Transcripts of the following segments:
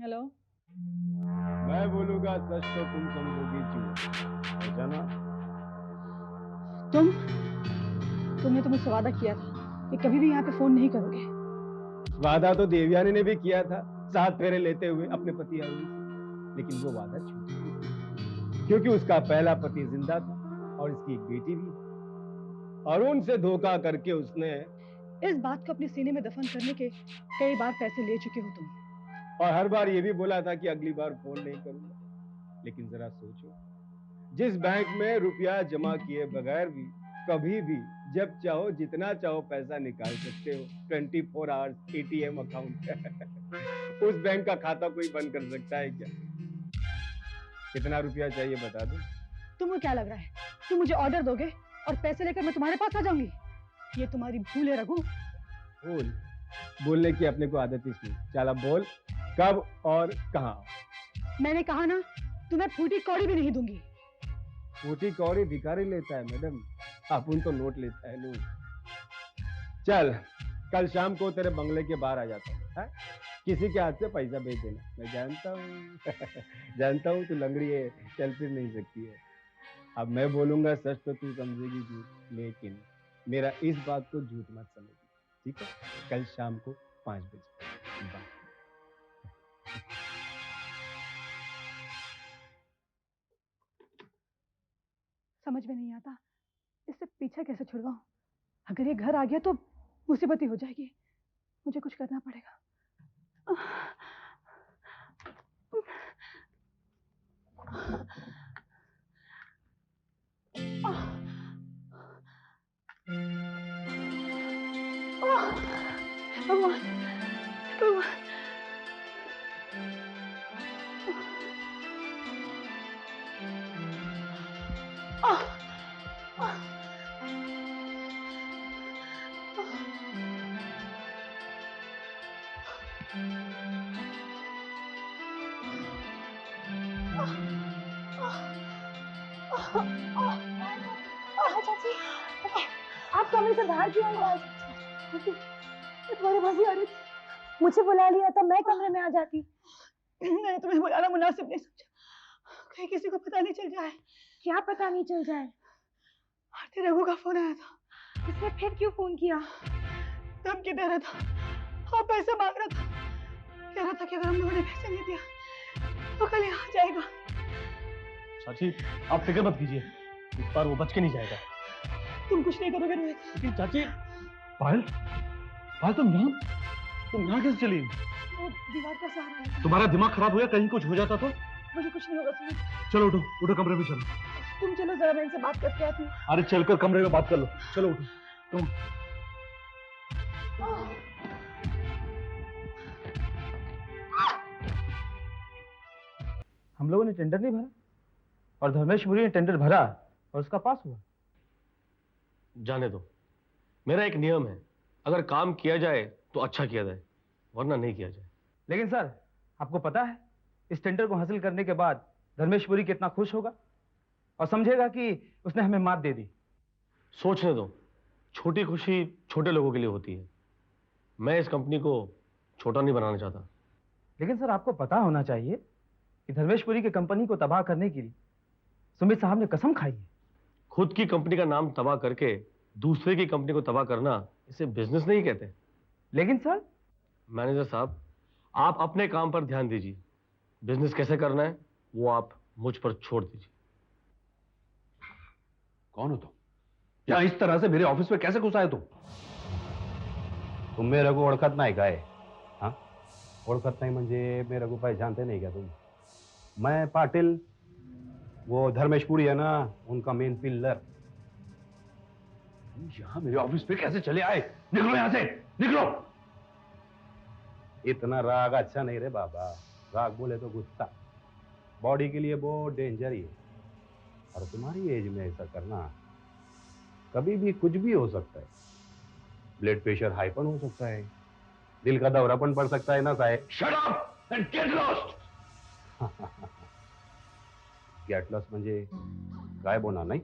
Hello. मैं बोलूंगा सच तो तुम समझोगी झूठ, ऐसा ना? तुम तुमने तो मुझसे वादा किया था कि कभी भी यहाँ पे फोन नहीं करोगे। वादा तो देवयानी ने भी किया था, 7 फेरे लेते हुए अपने पति अरुण से। लेकिन वो वादा छूट गया क्योंकि उसका पहला पति जिंदा था और इसकी एक बेटी भी है। अरुण से धोखा करके उसने, इस बात को अपने सीने में दफन करने के कई बार पैसे ले चुके हो तुम। और हर बार ये भी बोला था कि अगली बार फोन नहीं करूंगा। लेकिन जरा सोचो, जिस बैंक में रुपया जमा किए बगैर भी कभी भी जब चाहो जितना चाहो पैसा निकाल सकते हो, 24 आवर्स एटीएम अकाउंट उस बैंक का खाता कोई बंद कर सकता है क्या? कितना रुपया चाहिए बता दो। तुमको क्या लग रहा है तुम मुझे ऑर्डर दोगे और पैसे लेकर मैं तुम्हारे पास आ जाऊंगी? ये तुम्हारी भूल है रघु। बोल, बोलने की अपने को आदत ही नहीं। चल अब बोल, कब और कहाँ? मैंने कहा ना, तुम्हें फूटी कौड़ी भी नहीं दूंगी। फूटी कौड़ी भिखारी लेता है मैडम, अपुन तो नोट लेता है नोट। चल, कल शाम को तेरे बंगले के बाहर आ जाता हूँ, हाँ? किसी के हाथ से पैसा भेज देना। मैं जानता हूँ जानता हूँ तू लंगड़ी है, चल फिर नहीं सकती है। अब मैं बोलूंगा सच तो तू समझेगी झूठ, लेकिन मेरा इस बात को झूठ मत समझी, ठीक है? कल शाम को 5 बजे बाय। समझ में नहीं आता इससे पीछा कैसे छुड़वाऊं। अगर ये घर आ गया तो मुसीबत ही हो जाएगी। मुझे कुछ करना पड़ेगा। भगवान, भगवान। चाची, आप कमरे से बाहर क्यों आई? मैं तुम्हारे पास ही आ रही थी। मुझे बुला लिया तो मैं कमरे में आ जाती। मैंने तुम्हें बुलाना मुनासिब नहीं समझा, कहीं किसी को पता नहीं चल जाए। क्या पता नहीं चल जाए? आरती रघु का फोन आया था। उसने फिर क्यों फोन किया? धमकी दे रहा था और पैसे मांग रहा था। कह रहा था कि अगर हम लोगों ने पैसे नहीं दिया तो कल यहाँ आ जाएगा। चाची, आप फिक्र मत कीजिए, इस बार वो बच के नहीं जाएगा। तुम कुछ नहीं करोगे रोहित? लेकिन चाची, पायल, पायल तुम यहाँ कैसे चली? वो दीवार का सहारा है। तुम्हारा दिमाग खराब हो गया, कहीं कुछ हो जाता तो? मुझे कुछ नहीं होगा सुमित। चलो उठो, उठो कमरे में चलो। तुम चलो, जरा मैं इनसे बात करके आती हूँ। अरे चलकर कमरे में बात कर लो, चलो उठो तुम। हम लोगों ने टेंडर नहीं भरा और धर्मेशपुरी ने टेंडर भरा और उसका पास हुआ। जाने दो, मेरा एक नियम है, अगर काम किया जाए तो अच्छा किया जाए, वरना नहीं किया जाए। लेकिन सर, आपको पता है इस टेंडर को हासिल करने के बाद धर्मेशपुरी कितना खुश होगा और समझेगा कि उसने हमें मात दे दी। सोचने दो, छोटी खुशी छोटे लोगों के लिए होती है। मैं इस कंपनी को छोटा नहीं बनाना चाहता। लेकिन सर, आपको पता होना चाहिए कि धर्मेशपुरी की कंपनी को तबाह करने के लिए सुमित साहब ने कसम खाई है। खुद की कंपनी का नाम तबाह करके दूसरे की कंपनी को तबाह करना, इसे बिजनेस नहीं कहते। लेकिन सर, मैनेजर साहब, आप अपने काम पर ध्यान दीजिए, बिजनेस कैसे करना है वो आप मुझ पर छोड़ दीजिए। कौन हो तुम? या इस तरह से मेरे ऑफिस में कैसे घुस आए तुम? तुम्ही रघु ओळखत नाही काय? हाँ, ओळखत नाही म्हणजे मैं रघु पहचानते नहीं क्या तुम? मैं पाटिल, वो धर्मेशपुरी है ना, उनका मेन पिल्लर। यहां मेरे ऑफिस पे कैसे चले आए? निकलो यहां से, निकलो। इतना राग अच्छा नहीं रे बाबा, राग बोले तो गुस्सा बॉडी के लिए बहुत डेंजर ही है। और तुम्हारी एज में ऐसा करना, कभी भी कुछ भी हो सकता है। ब्लड प्रेशर हाई पण हो सकता है, दिल का दौरा पण पड़ सकता है ना साहेब। Shut up and get lost. Get lost म्हणजे गायब होना नहीं?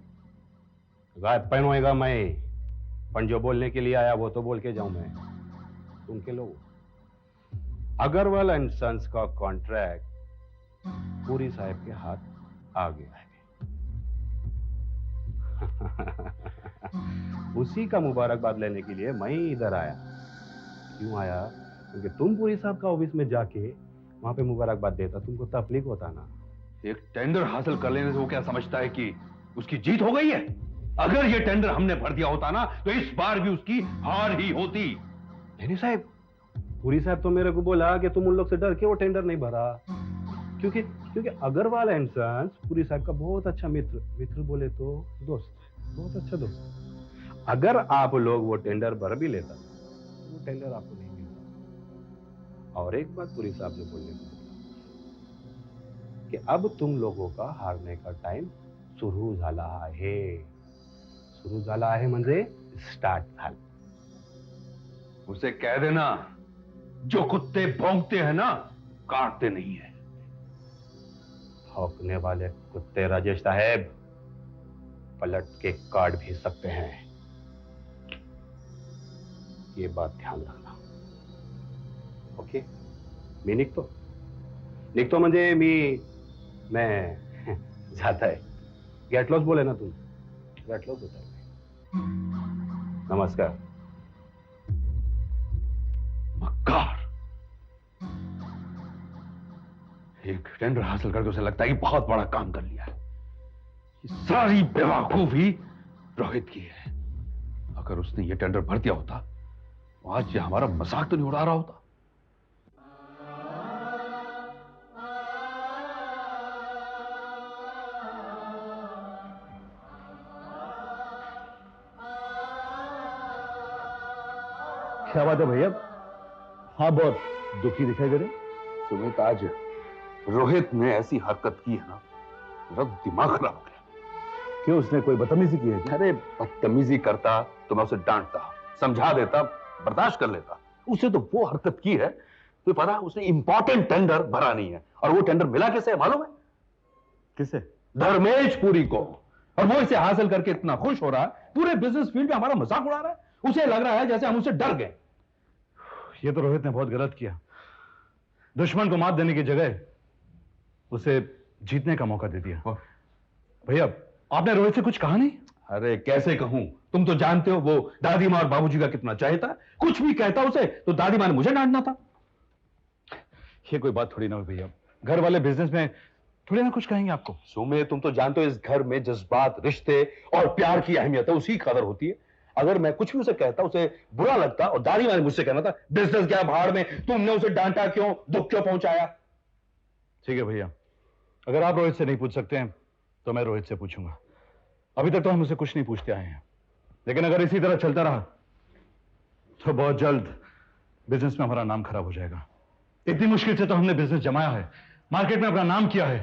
गायब पैन होएगा मैं, पण जो बोलने के लिए आया वो तो बोल के जाऊं मैं। तुम के लोग अग्रवाल एंड सन्स का कॉन्ट्रैक्ट पुरी साहब के हाथ आ गया है। उसी का मुबारकबाद लेने के लिए मैं ही इधर आया। क्यों आया? क्योंकि तुम पुरी साहब का ऑफिस में जाके वहां पे मुबारकबाद देता, तुमको तकलीफ होता ना। एक टेंडर हासिल कर लेने से वो क्या समझता है कि उसकी जीत हो गई है? अगर ये टेंडर हमने भर दिया होता ना तो इस बार भी उसकी हार ही होती। नहीं साहब, पुरी साहब तो मेरे को बोला कि तुम उन लोग से डर के वो टेंडर नहीं भरा, क्योंकि अग्रवाल एंड सन्स पुरी साहब का बहुत अच्छा मित्र बोले तो दोस्त, बहुत अच्छा दोस्त। अगर आप लोग वो टेंडर भर भी लेता तो वो टेंडर आपको नहीं मिलता। और एक बात पुरी साहब ने बोलने को कि अब तुम लोगों का हारने का टाइम सुरू झाला आहे। सुरू झाला आहे म्हणजे स्टार्ट झाला। उसे कह देना, जो कुत्ते भौंकते हैं ना काटते नहीं है। भौंकने वाले कुत्ते राजेश साहब पलट के काट भी सकते हैं, ये बात ध्यान रखना। ओके? मी निघतो म्हणजे मैं जाता है। गेट लॉस बोले ना तुम, गेट लॉस होता है। नमस्कार। मक्कार, एक टेंडर हासिल करके उसे लगता है कि बहुत बड़ा काम कर लिया है। ये सारी बेवकूफी रोहित की है। अगर उसने ये टेंडर भर दिया होता तो आज ये हमारा मजाक तो नहीं उड़ा रहा होता। क्या बात है भैया? हाँ, बहुत दुखी दिखाई दे रहे। सुमित, आज रोहित ने ऐसी हरकत की है ना, मेरा दिमाग खराब हो गया। क्यों, उसने कोई बदतमीजी की है क्या? अरे बदतमीजी करता तो मैं उसे डांटता, समझा देता, बर्दाश्त कर लेता। उसे तो वो हरकत की है, तो पता है उसने इंपॉर्टेंट टेंडर भरा नहीं है। और वो टेंडर मिला किसे है मालूम है? किसे? धर्मेश पुरी को। और वो इसे हासिल करके इतना खुश हो रहा है, पूरे बिजनेस फील्ड में हमारा मजाक उड़ा रहा है। उसे लग रहा है जैसे हम उससे डर गए। ये तो रोहित ने बहुत गलत किया। दुश्मन को मात देने की जगह उसे जीतने का मौका दे दिया। भैया, आपने रोहित से कुछ कहा नहीं? अरे कैसे कहूं, तुम तो जानते हो वो दादी माँ और बाबूजी का कितना चाहता है। कुछ भी कहता उसे तो दादी माँ ने मुझे डांटना था। ये कोई बात थोड़ी ना हुई भैया, घर वाले बिजनेस में थोड़ी ना कुछ कहेंगे आपको। सुमे, तुम तो जानते हो इस घर में जज्बात, रिश्ते और प्यार की अहमियत है, उसी कदर होती है। अगर मैं कुछ भी उसे कहता, उसे बुरा लगता और दादी माँ ने मुझसे कहना था बिजनेस गया भाड़ में, तुमने उसे डांटा क्यों, दुख क्यों पहुंचाया। ठीक है भैया, अगर आप रोहित से नहीं पूछ सकते हैं तो मैं रोहित से पूछूंगा। अभी तक तो हम उसे कुछ नहीं पूछते आए हैं, लेकिन अगर इसी तरह चलता रहा तो बहुत जल्द बिजनेस में हमारा नाम खराब हो जाएगा। इतनी मुश्किल से तो हमने बिजनेस जमाया है, मार्केट में अपना नाम किया है।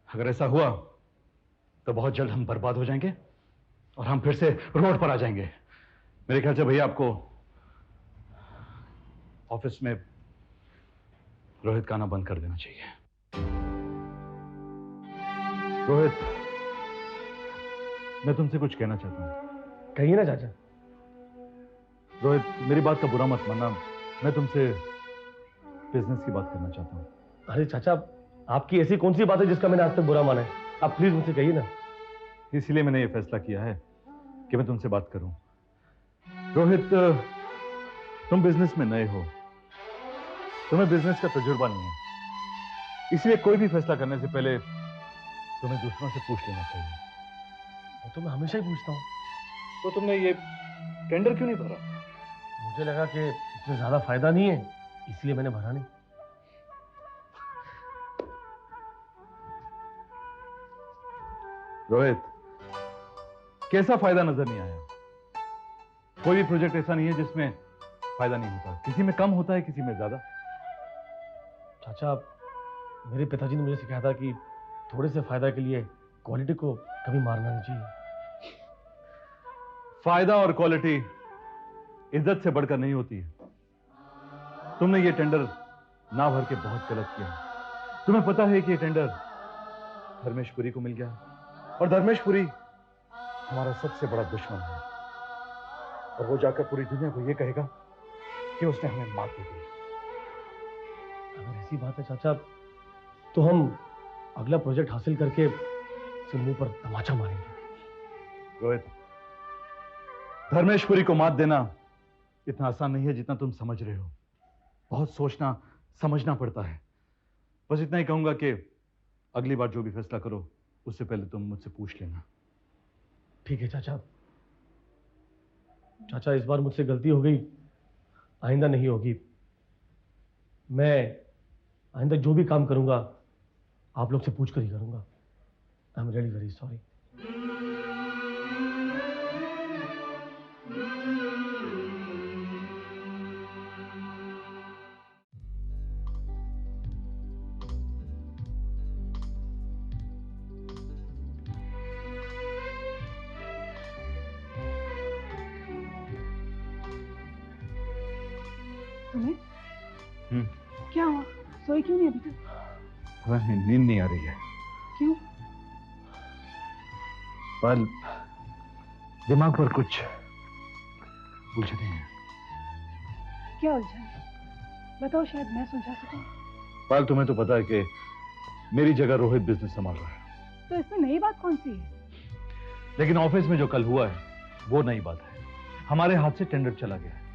अगर ऐसा हुआ तो बहुत जल्द हम बर्बाद हो जाएंगे और हम फिर से रोड पर आ जाएंगे। मेरे ख्याल से भैया आपको ऑफिस में रोहित का आना बंद कर देना चाहिए। रोहित, मैं तुमसे कुछ कहना चाहता हूं। कहिए ना चाचा। रोहित, मेरी बात का बुरा मत मानना, मैं तुमसे बिजनेस की बात करना चाहता हूं। अरे चाचा, आपकी ऐसी कौन सी बात है जिसका मैंने आज तक बुरा माना है? आप प्लीज मुझसे कहिए ना। इसीलिए मैंने ये फैसला किया है कि मैं तुमसे बात करूं। रोहित, तुम बिजनेस में नए हो, तुम्हें बिजनेस का तजुर्बा नहीं है, इसलिए कोई भी फैसला करने से पहले तुम्हें दूसरों से पूछ लेना चाहिए। तो मैं हमेशा ही पूछता हूँ। तो तुमने ये टेंडर क्यों नहीं भरा? मुझे लगा कि इसमें ज्यादा फायदा नहीं है, इसलिए मैंने भरा नहीं। रोहित, कैसा फायदा नजर नहीं आया? कोई भी प्रोजेक्ट ऐसा नहीं है जिसमें फायदा नहीं होता। किसी में कम होता है, किसी में ज्यादा। चाचा, मेरे पिताजी ने मुझे सिखाया था कि थोड़े से फायदा के लिए क्वालिटी को कभी मारना नहीं चाहिए। फायदा और क्वालिटी इज्जत से बढ़कर नहीं होती है। तुमने ये टेंडर ना भर के बहुत गलत किया। तुम्हें पता है कि ये टेंडर धर्मेशपुरी को मिल गया और धर्मेशपुरी हमारा सबसे बड़ा दुश्मन है, और वो जाकर पूरी दुनिया को ये कहेगा कि उसने हमें मात दे दी। अगर ऐसी बात है चाचा, तो हम अगला प्रोजेक्ट हासिल करके सिम्बू पर तमाचा मारेंगे। रोहित, धर्मेशपुरी को मात देना इतना आसान नहीं है जितना तुम समझ रहे हो। बहुत सोचना समझना पड़ता है। बस इतना ही कहूंगा कि अगली बार जो भी फैसला करो उससे पहले तुम मुझसे पूछ लेना। ठीक है चाचा। चाचा, इस बार मुझसे गलती हो गई, आइंदा नहीं होगी। मैं आइंदा जो भी काम करूंगा आप लोग से पूछ कर ही करूंगा। I am really very sorry. Sumit, hmm. क्या हुआ? सोई क्यों नहीं अभी तक? नींद नहीं आ रही है। क्यों? पर दिमाग पर कुछ उलझने हैं। क्या उलझन? बताओ, शायद मैं सुलझा सकूं। पाल, तुम्हें तो पता है कि मेरी जगह रोहित बिजनेस संभाल रहा है। तो इसमें नई बात कौन सी है? लेकिन ऑफिस में जो कल हुआ है वो नई बात है। हमारे हाथ से टेंडर चला गया है।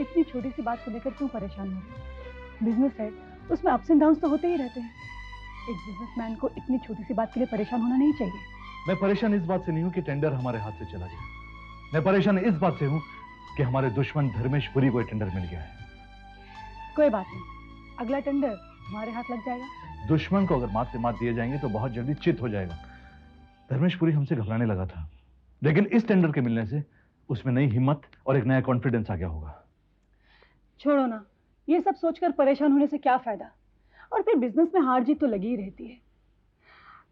इतनी छोटी सी बात को लेकर क्यों परेशान हो रहे? बिजनेस है, उसमें अप्स एंड डाउन्स तो होते ही रहते हैं। एक बिजनेसमैन को इतनी छोटी सी बात के लिए परेशान होना नहीं चाहिए। मैं परेशान इस बात से नहीं हूं कि टेंडर हमारे हाथ से चला गया। मैं परेशान इस बात से हूं कि हमारे दुश्मन धर्मेशपुरी को टेंडर मिल गया है। कोई बात नहीं, अगला टेंडर हमारे हाथ लग जाएगा। दुश्मन को अगर मात से मात दिए जाएंगे तो बहुत जल्दी चित हो जाएगा। धर्मेशपुरी हमसे घबराने लगा था, लेकिन इस टेंडर के मिलने से उसमें नई हिम्मत और एक नया कॉन्फिडेंस आ गया होगा। छोड़ो ना, ये सब सोचकर परेशान होने से क्या फायदा। और फिर बिजनेस में हार जीत तो लगी ही रहती है।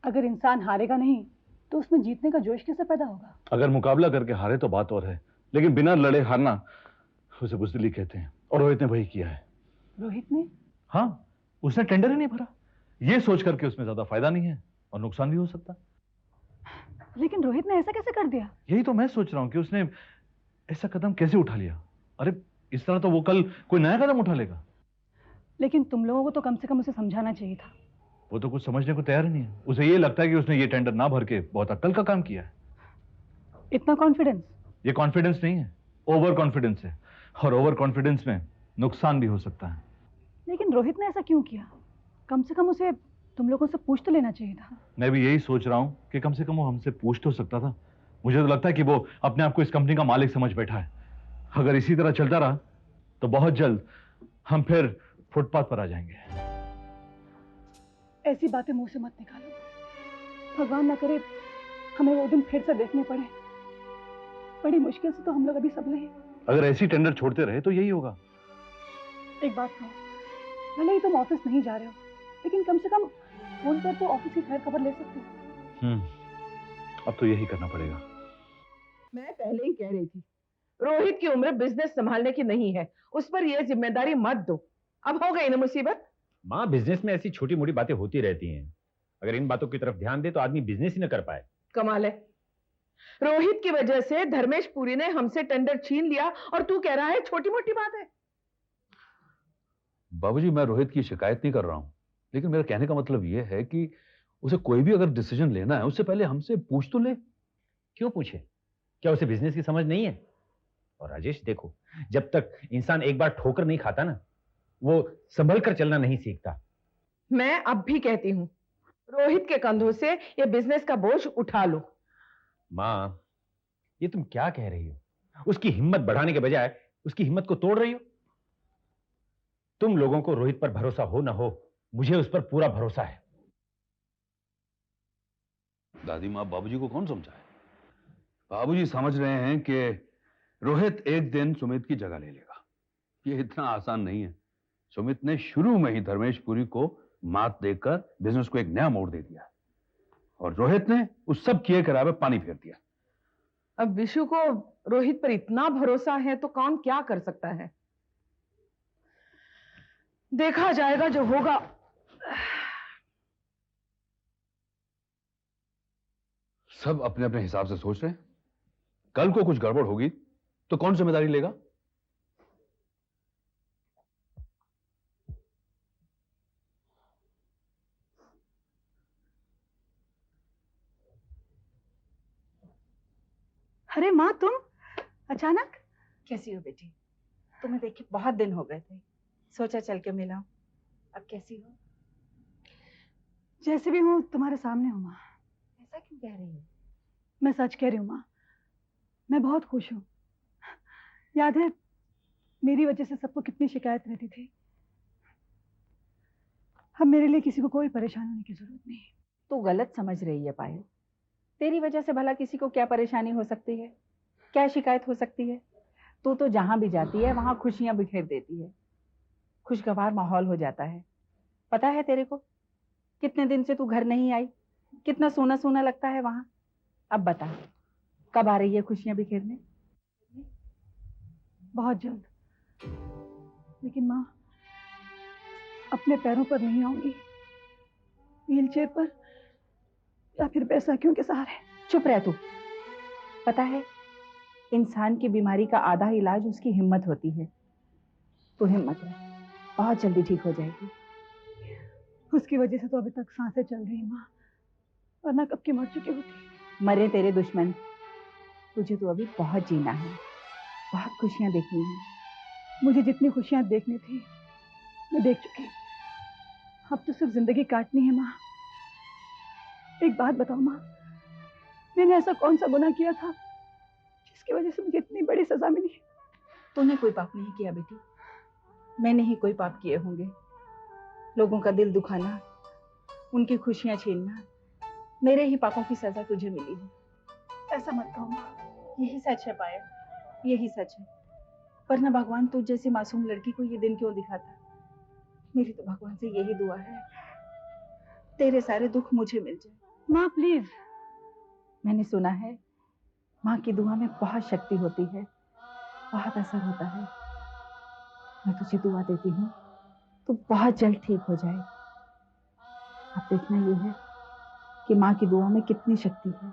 अगर इंसान हारेगा नहीं तो उसमें जीतने का जोश कैसे पैदा होगा? अगर मुकाबला करके हारे तो बात और है, लेकिन बिना लड़े हारना उसे बुज़दिली कहते हैं, और रोहित ने वही किया है। रोहित ने? हाँ, उसने टेंडर ही नहीं भरा। ये सोच करके उसमें ज्यादा फायदा नहीं है और नुकसान भी हो सकता। लेकिन रोहित ने ऐसा कैसे कर दिया? यही तो मैं सोच रहा हूं कि उसने ऐसा कदम कैसे उठा लिया। अरे इस तरह तो वो कल कोई नया कदम उठा लेगा। लेकिन तुम लोगों को तो कम से कम उसे समझाना चाहिए था। वो तो कुछ समझने को तैयार ही नहीं है। उसे ये लगता है कि उसने ये टेंडर ना भर के बहुत अक्ल का काम किया है। इतना कॉन्फिडेंस? ये कॉन्फिडेंस नहीं है, ओवर कॉन्फिडेंस है, और ओवर कॉन्फिडेंस में नुकसान भी हो सकता है। लेकिन रोहित ने ऐसा क्यों किया? कम से कम उसे तुम लोगों से पूछ तो लेना चाहिए था। मैं भी यही सोच रहा हूं कि कम से कम वो हमसे पूछ तो सकता था। मुझे तो लगता है कि वो अपने आप को इस कंपनी का मालिक समझ बैठा है। अगर इसी तरह चलता रहा तो बहुत जल्द हम फिर फुटपाथ पर आ जाएंगे। ऐसी बातें मुंह से मत निकालो। भगवान ना करे हमें वो दिन फिर से देखने पड़े। बड़ी मुश्किल से तो हम लोग अभी संभले हैं। अगर ऐसी टेंडर छोड़ते रहे तो यही होगा। एक बात कहो, भले ही तुम ऑफिस नहीं जा रहे हो, लेकिन कम से कम फोन पर तो ऑफिस की खैर खबर ले सकते हो। अब तो यही करना पड़ेगा। मैं पहले ही कह रही थी, रोहित की उम्र बिजनेस संभालने की नहीं है, उस पर यह जिम्मेदारी मत दो। अब हो गई ना मुसीबत। माँ, बिजनेस में ऐसी छोटी मोटी बातें होती रहती हैं। अगर इन बातों की तरफ ध्यान दे तो आदमी बिजनेस ही न कर पाए। कमाल है, रोहित की वजह से धर्मेशपुरी ने हमसे टेंडर छीन लिया और तू कह रहा है छोटी मोटी बात है। बाबूजी, मैं रोहित की शिकायत नहीं कर रहा हूं, लेकिन मेरा कहने का मतलब यह है कि उसे कोई भी अगर डिसीजन लेना है उससे पहले हमसे पूछ तो ले। क्यों पूछे? क्या उसे बिजनेस की समझ नहीं है? और राजेश देखो, जब तक इंसान एक बार ठोकर नहीं खाता ना, वो संभल कर चलना नहीं सीखता। मैं अब भी कहती हूँ, रोहित के कंधों से ये बिजनेस का बोझ उठा लो। माँ, ये तुम क्या कह रही हो? उसकी हिम्मत बढ़ाने के बजाय उसकी हिम्मत को तोड़ रही हो। तुम लोगों को रोहित पर भरोसा हो ना हो, मुझे उस पर पूरा भरोसा है। दादी माँ, बाबूजी को कौन समझाए? बाबूजी समझ रहे हैं कि रोहित एक दिन सुमित की जगह ले लेगा। ये इतना आसान नहीं है। सुमित ने शुरू में ही धर्मेशपुरी को मात देकर बिजनेस को एक नया मोड़ दे दिया, और रोहित ने उस सब किए करावे पानी फेर दिया। अब विशु को रोहित पर इतना भरोसा है तो कौन क्या कर सकता है। देखा जाएगा जो होगा। सब अपने अपने हिसाब से सोच रहे हैं। कल को कुछ गड़बड़ होगी तो कौन जिम्मेदारी लेगा? अरे माँ, तुम अचानक? कैसी हो बेटी? तुम्हें देखे बहुत दिन हो गए थे, सोचा चल के मिलाऊं। अब कैसी हो? जैसे भी हूँ तुम्हारे सामने हूँ माँ। ऐसा क्यों कह रही हो? मैं सच कह रही हूँ माँ, मैं बहुत खुश हूँ। याद है मेरी वजह से सबको कितनी शिकायत रहती थी। अब मेरे लिए किसी को कोई परेशानी होने की जरूरत नहीं। तू गलत समझ रही है पायल। तेरी वजह से भला किसी को क्या परेशानी हो सकती है, क्या शिकायत हो सकती है? तू तो जहां भी जाती है वहां खुशियां बिखेर देती है, खुशगवार माहौल हो जाता है। पता है तेरे को, कितने दिन से तू घर नहीं आई, कितना सोना सोना लगता है वहां। अब बता, कब आ रही है खुशियां बिखेरने? बहुत जल्द। लेकिन माँ, अपने पैरों पर नहीं आऊंगी, व्हीलचेयर पर या फिर बैसाखियों के सहारे। चुप रह तू। पता है, इंसान की बीमारी का आधा इलाज उसकी हिम्मत होती है। तू हिम्मत रख, बहुत जल्दी ठीक हो जाएगी। उसकी वजह से तो अभी तक सांसें चल रही माँ, वरना कब की मर चुकी होती। मरे तेरे दुश्मन, तुझे तो अभी बहुत जीना है, बहुत खुशियां देखनी है। मुझे जितनी खुशियां देखनी थी मैं देख चुकी, अब तो सिर्फ जिंदगी काटनी है माँ। एक बात बताओ माँ, मैंने ऐसा कौन सा गुनाह किया था जिसकी वजह से मुझे इतनी बड़ी सजा मिली? तूने कोई पाप नहीं किया बेटी, मैंने ही कोई पाप किए होंगे। लोगों का दिल दुखाना, उनकी खुशियां छीनना, मेरे ही पापों की सजा तुझे मिली है। ऐसा मत कहो माँ। यही सच है पायल, यही सच है। पर ना भगवान तुझ जैसी मासूम लड़की को ये दिन क्यों दिखाता? मेरी तो भगवान से यही दुआ है, तेरे सारे दुख मुझे मिल जाए। माँ प्लीज। मैंने सुना है माँ की दुआ में बहुत शक्ति होती है, बहुत असर होता है। मैं तुझे दुआ देती हूँ, तू बहुत जल्द ठीक हो जाए। अब देखना ये है कि माँ की दुआ में कितनी शक्ति है।